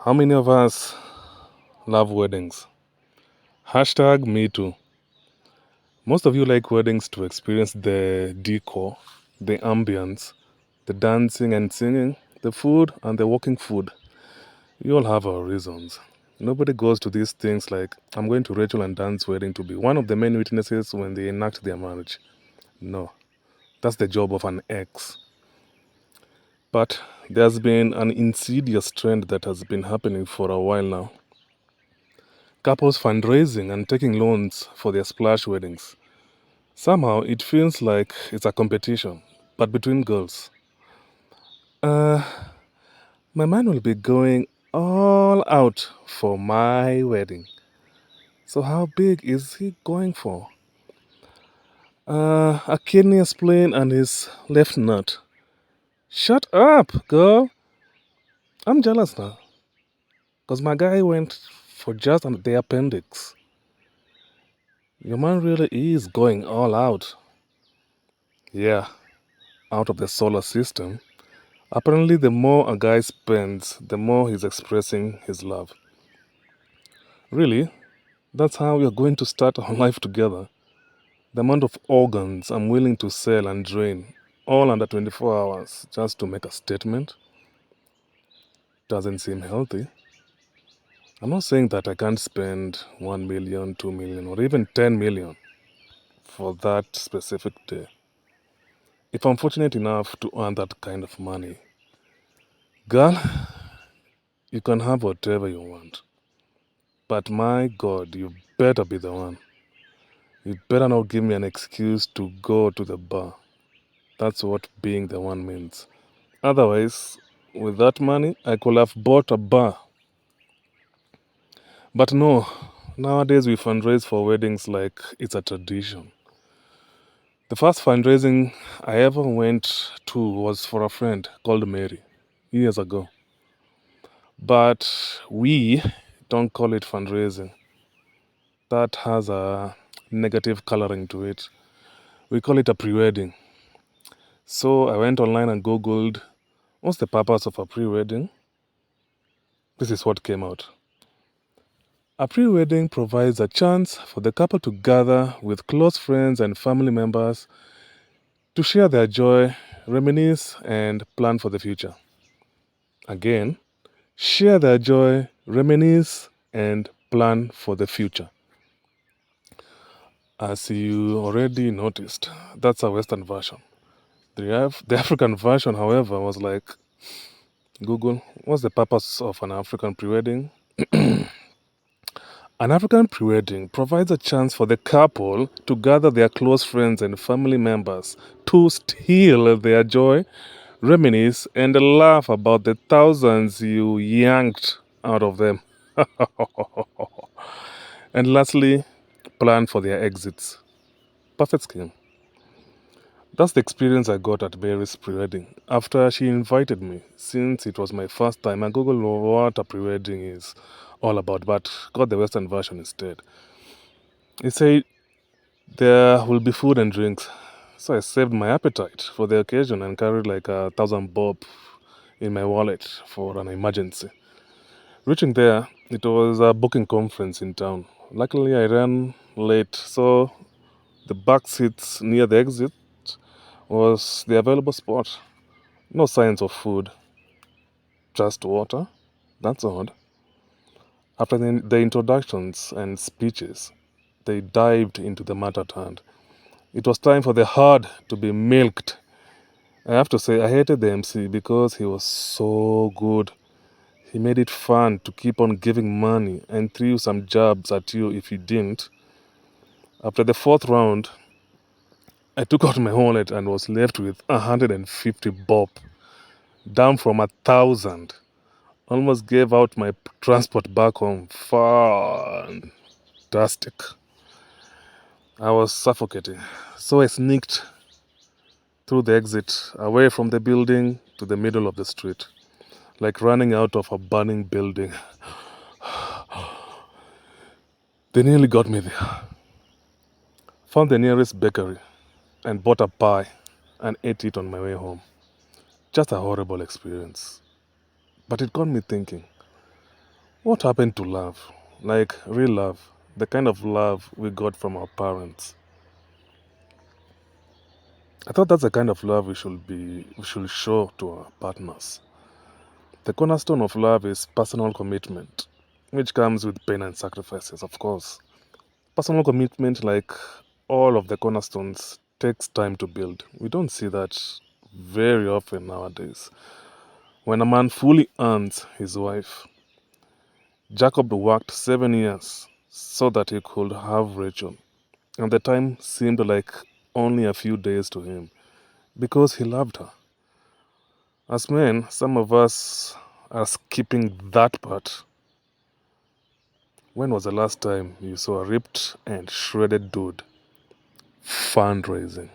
How many of us love weddings? Hashtag me too. Most of you like weddings to experience the decor, the ambience, the dancing and singing, the food and the walking food. We all have our reasons. Nobody goes to these things like, I'm going to Rachel and Dan's wedding to be one of the main witnesses when they enact their marriage. No, that's the job of an ex. But there's been an insidious trend that has been happening for a while now. Couples fundraising and taking loans for their splash weddings. Somehow it feels like it's a competition, but between girls. Uh, my man will be going all out for my wedding. So how big is he going for? A kidney spleen and his left nut. Shut up, girl. I'm jealous now. Because my guy went for just the appendix. Your man really is going all out. Yeah, out of the solar system. Apparently, the more a guy spends, the more he's expressing his love. Really? That's how we are going to start our life together? The amount of organs I'm willing to sell and drain, all under 24 hours, just to make a statement, doesn't seem healthy. I'm not saying that I can't spend 1 million, 2 million, or even 10 million for that specific day. If I'm fortunate enough to earn that kind of money, girl, you can have whatever you want. But my God, you better be the one. You better not give me an excuse to go to the bar. That's what being the one means. Otherwise, with that money, I could have bought a bar. But no, nowadays we fundraise for weddings like it's a tradition. The first fundraising I ever went to was for a friend called Mary years ago. But we don't call it fundraising. That has a negative coloring to it. We call it a pre-wedding. So I went online and Googled, what's the purpose of a pre-wedding? This is what came out. A pre-wedding provides a chance for the couple to gather with close friends and family members to share their joy, reminisce, and plan for the future. Again, share their joy, reminisce, and plan for the future. As you already noticed, that's a Western version. The African version, however, was like, Google, what's the purpose of an African pre-wedding? An African pre-wedding provides a chance for the couple to gather their close friends and family members to steal their joy, reminisce, and laugh about the thousands you yanked out of them. And lastly, plan for their exits. Perfect scheme. That's the experience I got at Mary's pre-wedding. After she invited me, since it was my first time, I googled what a pre-wedding is all about, but got the Western version instead. It said there will be food and drinks. So I saved my appetite for the occasion and carried like 1,000 bob in my wallet for an emergency. Reaching there, it was a booking conference in town. Luckily, I ran late, so the back seats near the exit was the available spot. No signs of food, just water. That's odd. After the introductions and speeches, they dived into the matter at hand. It was time for the herd to be milked. I have to say, I hated the MC because he was so good. He made it fun to keep on giving money and threw some jabs at you if you didn't. After the fourth round, I took out my wallet and was left with 150 bob, down from 1,000. Almost gave out my transport back home. Fantastic. I was suffocating. So I sneaked through the exit, away from the building to the middle of the street, like running out of a burning building. They nearly got me there. Found the nearest bakery and bought a pie and ate it on my way home. Just a horrible experience. But it got me thinking, What happened to love? Like real love, the kind of love we got from our parents. I thought that's the kind of love we should show to our partners. The cornerstone of love is personal commitment, which comes with pain and sacrifices, of course. Personal commitment, like all of the cornerstones, takes time to build. We don't see that very often nowadays. When a man fully earns his wife, Jacob worked 7 years so that he could have Rachel, and the time seemed like only a few days to him because he loved her. As men, some of us are skipping that part. When was the last time you saw a ripped and shredded dude fundraising?